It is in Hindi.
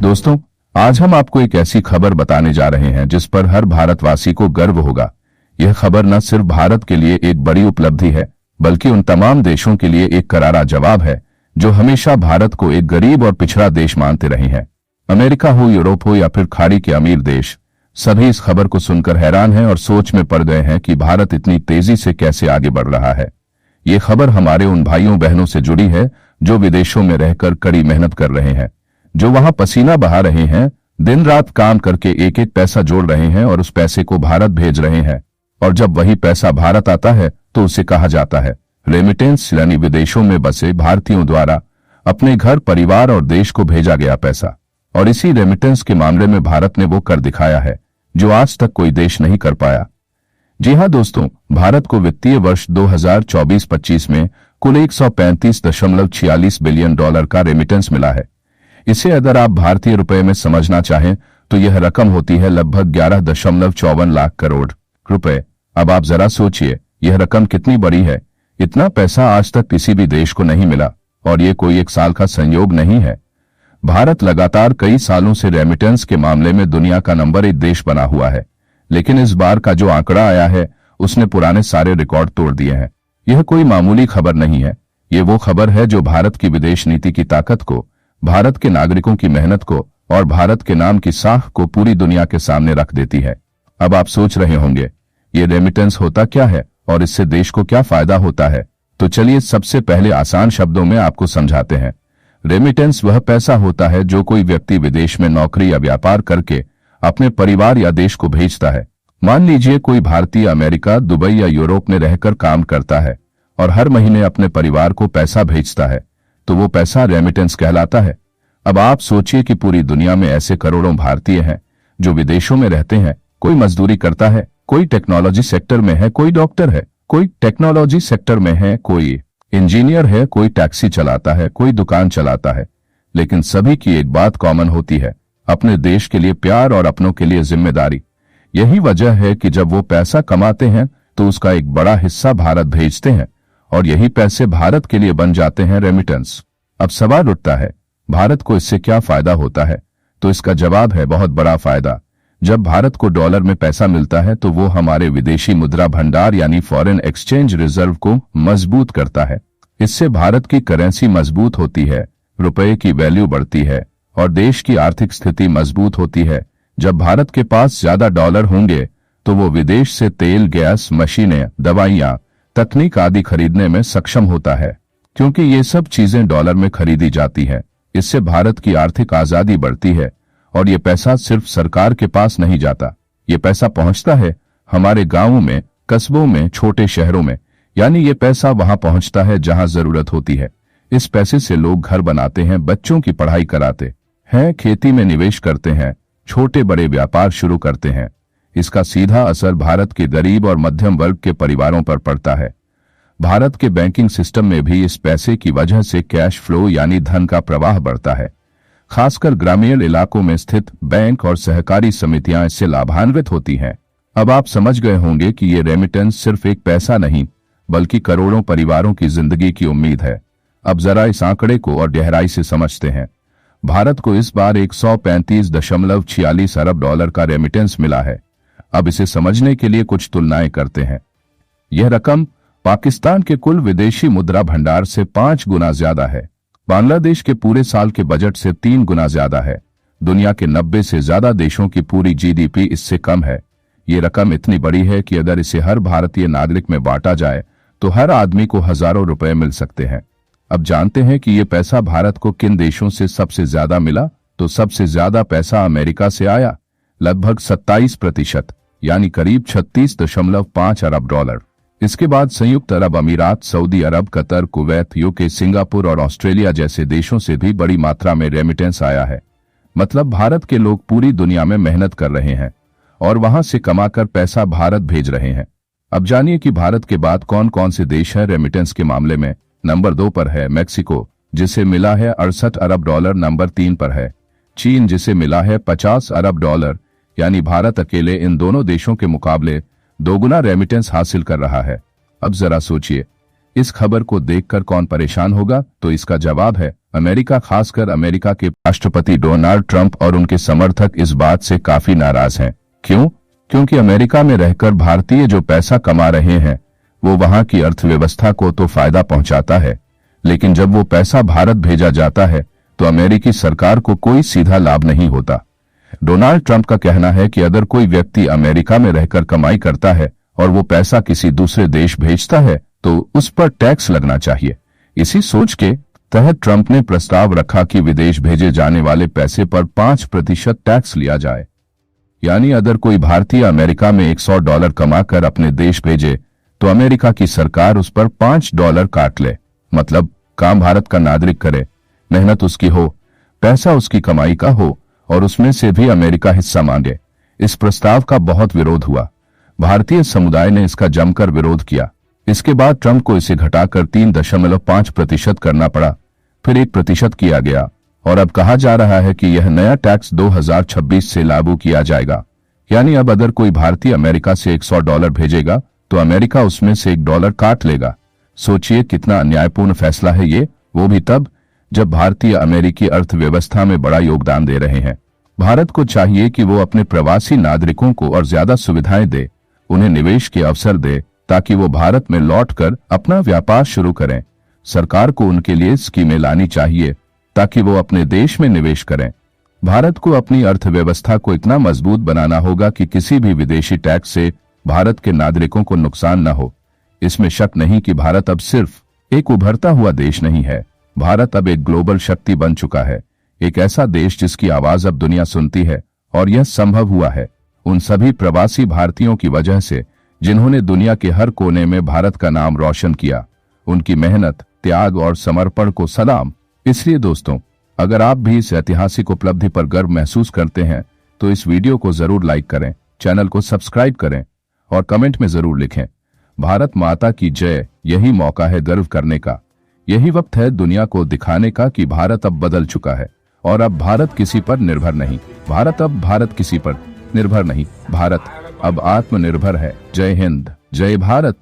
दोस्तों, आज हम आपको एक ऐसी खबर बताने जा रहे हैं जिस पर हर भारतवासी को गर्व होगा। यह खबर न सिर्फ भारत के लिए एक बड़ी उपलब्धि है, बल्कि उन तमाम देशों के लिए एक करारा जवाब है जो हमेशा भारत को एक गरीब और पिछड़ा देश मानते रहे हैं। अमेरिका हो, यूरोप हो या फिर खाड़ी के अमीर देश, सभी इस खबर को सुनकर हैरान हैं और सोच में पड़ गए हैं कि भारत इतनी तेजी से कैसे आगे बढ़ रहा है। ये खबर हमारे उन भाइयों बहनों से जुड़ी है जो विदेशों में रहकर कड़ी मेहनत कर रहे हैं, जो वहां पसीना बहा रहे हैं, दिन रात काम करके एक एक पैसा जोड़ रहे हैं और उस पैसे को भारत भेज रहे हैं। और जब वही पैसा भारत आता है तो उसे कहा जाता है रेमिटेंस, यानी विदेशों में बसे भारतीयों द्वारा अपने घर, परिवार और देश को भेजा गया पैसा। और इसी रेमिटेंस के मामले में भारत ने वो कर दिखाया है जो आज तक कोई देश नहीं कर पाया। जी हां दोस्तों, भारत को वित्तीय वर्ष 2024-25 में कुल 135.46 बिलियन डॉलर का रेमिटेंस मिला है। इसे अगर आप भारतीय रुपए में समझना चाहें तो यह रकम होती है लगभग 11.54 लाख करोड़ रुपए। अब आप जरा सोचिए, यह रकम कितनी बड़ी है। इतना पैसा आज तक किसी भी देश को नहीं मिला और ये कोई एक साल का संयोग नहीं है। भारत लगातार कई सालों से रेमिटेंस के मामले में दुनिया का नंबर 1 देश बना हुआ है, लेकिन इस बार का जो आंकड़ा आया है उसने पुराने सारे रिकॉर्ड तोड़ दिए हैं। यह कोई मामूली खबर नहीं है, ये वो खबर है जो भारत की विदेश नीति की ताकत को, भारत के नागरिकों की मेहनत को और भारत के नाम की साख को पूरी दुनिया के सामने रख देती है। अब आप सोच रहे होंगे ये रेमिटेंस होता क्या है और इससे देश को क्या फायदा होता है। तो चलिए सबसे पहले आसान शब्दों में आपको समझाते हैं। रेमिटेंस वह पैसा होता है जो कोई व्यक्ति विदेश में नौकरी या व्यापार करके अपने परिवार या देश को भेजता है। मान लीजिए कोई भारतीय अमेरिका, दुबई या यूरोप में रहकर काम करता है और हर महीने अपने परिवार को पैसा भेजता है, तो वो पैसा रेमिटेंस कहलाता है। अब आप सोचिए कि पूरी दुनिया में ऐसे करोड़ों भारतीय हैं जो विदेशों में रहते हैं। कोई मजदूरी करता है, कोई टेक्नोलॉजी सेक्टर में है, कोई डॉक्टर है, कोई टेक्नोलॉजी सेक्टर में है, कोई इंजीनियर है, कोई टैक्सी चलाता है, कोई दुकान चलाता है। लेकिन सभी की एक बात कॉमन होती है, अपने देश के लिए प्यार और अपनों के लिए जिम्मेदारी। यही वजह है कि जब वो पैसा कमाते हैं तो उसका एक बड़ा हिस्सा भारत भेजते हैं और यही पैसे भारत के लिए बन जाते हैं रेमिटेंस। अब सवाल उठता है, भारत को इससे क्या फायदा होता है? तो इसका जवाब है बहुत बड़ा फायदा। जब भारत को डॉलर में पैसा मिलता है तो वो हमारे विदेशी मुद्रा भंडार यानी फॉरेन एक्सचेंज रिजर्व को मजबूत करता है। इससे भारत की करेंसी मजबूत होती है, रुपए की वैल्यू बढ़ती है और देश की आर्थिक स्थिति मजबूत होती है। जब भारत के पास ज्यादा डॉलर होंगे तो वो विदेश से तेल, गैस, मशीनें, दवाइयां, तकनीक आदि खरीदने में सक्षम होता है, क्योंकि ये सब चीजें डॉलर में खरीदी जाती हैं। इससे भारत की आर्थिक आजादी बढ़ती है और ये पैसा सिर्फ सरकार के पास नहीं जाता, ये पैसा पहुंचता है हमारे गांवों में, कस्बों में, छोटे शहरों में। यानी ये पैसा वहां पहुंचता है जहां जरूरत होती है। इस पैसे से लोग घर बनाते हैं, बच्चों की पढ़ाई कराते हैं, खेती में निवेश करते हैं, छोटे बड़े व्यापार शुरू करते हैं। इसका सीधा असर भारत के गरीब और मध्यम वर्ग के परिवारों पर पड़ता है। भारत के बैंकिंग सिस्टम में भी इस पैसे की वजह से कैश फ्लो यानी धन का प्रवाह बढ़ता है। खासकर ग्रामीण इलाकों में स्थित बैंक और सहकारी समितियां इससे लाभान्वित होती हैं। अब आप समझ गए होंगे कि ये रेमिटेंस सिर्फ एक पैसा नहीं, बल्कि करोड़ों परिवारों की जिंदगी की उम्मीद है। अब जरा इस आंकड़े को और गहराई से समझते हैं। भारत को इस बार 135.46 अरब डॉलर का रेमिटेंस मिला है। अब इसे समझने के लिए कुछ तुलनाएं करते हैं। यह रकम पाकिस्तान के कुल विदेशी मुद्रा भंडार से 5 गुना ज्यादा है, बांग्लादेश के पूरे साल के बजट से 3 गुना ज्यादा है, दुनिया के 90 से ज्यादा देशों की पूरी जीडीपी इससे कम है। ये रकम इतनी बड़ी है कि अगर इसे हर भारतीय नागरिक में बांटा जाए तो हर आदमी को हजारों रुपए मिल सकते हैं। अब जानते हैं कि ये पैसा भारत को किन देशों से सबसे ज्यादा मिला? तो सबसे ज्यादा पैसा अमेरिका से आया, लगभग 27%, यानी करीब 36.5 अरब डॉलर। इसके बाद संयुक्त अरब अमीरात, सऊदी अरब, कतर, कुवैत, यूके, सिंगापुर और ऑस्ट्रेलिया जैसे देशों से भी बड़ी मात्रा में रेमिटेंस आया है। मतलब भारत के लोग पूरी दुनिया में मेहनत कर रहे हैं और वहां से कमाकर पैसा भारत भेज रहे हैं। अब जानिए कि भारत के बाद कौन कौन से देश हैं रेमिटेंस के मामले में। नंबर 2 पर है मैक्सिको, जिसे मिला है 68 अरब डॉलर। नंबर 3 पर है चीन, जिसे मिला है 50 अरब डॉलर। यानी भारत अकेले इन दोनों देशों के मुकाबले 2 गुना रेमिटेंस हासिल कर रहा है। अब जरा सोचिए, इस खबर को देखकर कौन परेशान होगा? तो इसका जवाब है अमेरिका, खासकर अमेरिका के राष्ट्रपति डोनाल्ड ट्रंप और उनके समर्थक इस बात से काफी नाराज हैं। क्यों? क्योंकि अमेरिका में रहकर भारतीय जो पैसा कमा रहे हैं वो वहां की अर्थव्यवस्था को तो फायदा पहुंचाता है, लेकिन जब वो पैसा भारत भेजा जाता है तो अमेरिकी सरकार को कोई सीधा लाभ नहीं होता। डोनाल्ड ट्रंप का कहना है कि अगर कोई व्यक्ति अमेरिका में रहकर कमाई करता है और वो पैसा किसी दूसरे देश भेजता है तो उस पर टैक्स लगना चाहिए। इसी सोच के तहत ट्रंप ने प्रस्ताव रखा कि विदेश भेजे जाने वाले पैसे पर 5% टैक्स लिया जाए। यानी अगर कोई भारतीय अमेरिका में $100 कमाकर अपने देश भेजे तो अमेरिका की सरकार उस पर $5 काट ले। मतलब काम भारत का नागरिक करे, मेहनत उसकी हो, पैसा उसकी कमाई का हो और उसमें से भी अमेरिका हिस्सा मांगे। इस प्रस्ताव का बहुत विरोध हुआ। भारतीय समुदाय ने इसका जमकर विरोध किया। इसके बाद ट्रंप को इसे घटाकर 3.5% करना पड़ा, फिर 1% किया गया और अब कहा जा रहा है कि यह नया टैक्स 2026 से लागू किया जाएगा। यानी अब अगर कोई भारतीय अमेरिका से $100 भेजेगा तो अमेरिका उसमें से $1 काट लेगा। सोचिए कितना अन्यायपूर्ण फैसला है ये, वो भी तब जब भारतीय अमेरिकी अर्थव्यवस्था में बड़ा योगदान दे रहे हैं। भारत को चाहिए कि वो अपने प्रवासी नागरिकों को और ज्यादा सुविधाएं दे, उन्हें निवेश के अवसर दे ताकि वो भारत में लौटकर अपना व्यापार शुरू करें। सरकार को उनके लिए स्कीमें लानी चाहिए ताकि वो अपने देश में निवेश करें। भारत को अपनी अर्थव्यवस्था को इतना मजबूत बनाना होगा कि किसी भी विदेशी टैक्स से भारत के नागरिकों को नुकसान न हो। इसमें शक नहीं कि भारत अब सिर्फ एक उभरता हुआ देश नहीं है, भारत अब एक ग्लोबल शक्ति बन चुका है, एक ऐसा देश जिसकी आवाज अब दुनिया सुनती है। और यह संभव हुआ है उन सभी प्रवासी भारतीयों की वजह से जिन्होंने दुनिया के हर कोने में भारत का नाम रोशन किया। उनकी मेहनत, त्याग और समर्पण को सलाम। इसलिए दोस्तों, अगर आप भी इस ऐतिहासिक उपलब्धि पर गर्व महसूस करते हैं तो इस वीडियो को जरूर लाइक करें, चैनल को सब्सक्राइब करें और कमेंट में जरूर लिखें भारत माता की जय। यही मौका है गर्व करने का, यही वक्त है दुनिया को दिखाने का कि भारत अब बदल चुका है और अब भारत किसी पर निर्भर नहीं। भारत किसी पर निर्भर नहीं, भारत अब आत्मनिर्भर है। जय हिंद, जय भारत।